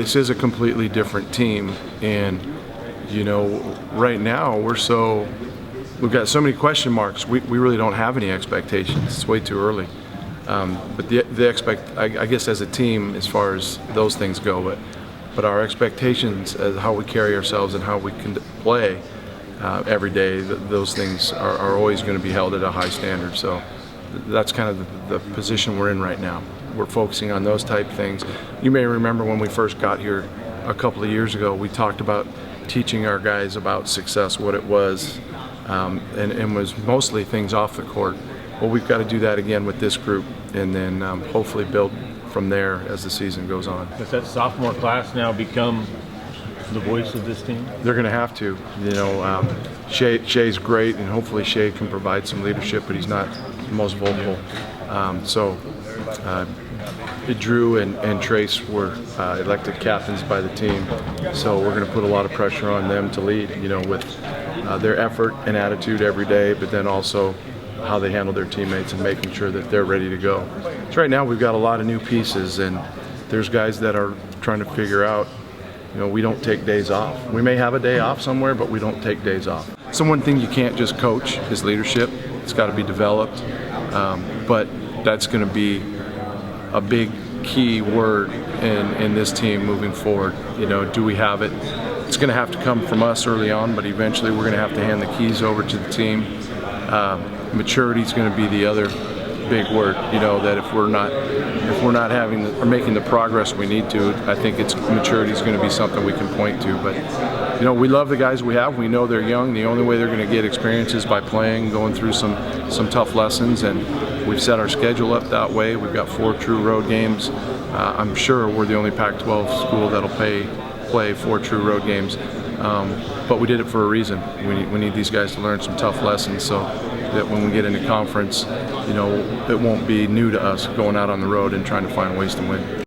This is a completely different team, and right now we've got so many question marks. We really don't have any expectations. It's way too early. But I guess as a team, as far as those things go, but our expectations as how we carry ourselves and how we can play every day, those things are always going to be held at a high standard. So that's kind of the position we're in right now. We're focusing on those type things. You may remember when we first got here a couple of years ago, we talked about teaching our guys about success, what it was, and was mostly things off the court. Well, we've got to do that again with this group, and then hopefully build from there as the season goes on. Does that sophomore class now become the voice of this team? They're going to have to. Shea's great, and hopefully Shea can provide some leadership, but he's not the most vocal. Drew and Trace were elected captains by the team, so we're going to put a lot of pressure on them to lead, with their effort and attitude every day, but then also how they handle their teammates and making sure that they're ready to go. So right now we've got a lot of new pieces, and there's guys that are trying to figure out, we don't take days off. We may have a day off somewhere, but we don't take days off. So one thing you can't just coach is leadership. It's got to be developed, but that's going to be a big key word in this team moving forward. Do we have it? It's going to have to come from us early on, but eventually we're going to have to hand the keys over to the team. Maturity is going to be the other big word. That if we're not having or making the progress we need to, I think maturity is going to be something we can point to. But we love the guys we have. We know they're young. The only way they're going to get experience is by playing, going through some tough lessons, and we've set our schedule up that way. We've got 4 true road games. I'm sure we're the only Pac-12 school that'll play 4 true road games. But we did it for a reason. We need these guys to learn some tough lessons so that when we get into conference, it won't be new to us going out on the road and trying to find ways to win.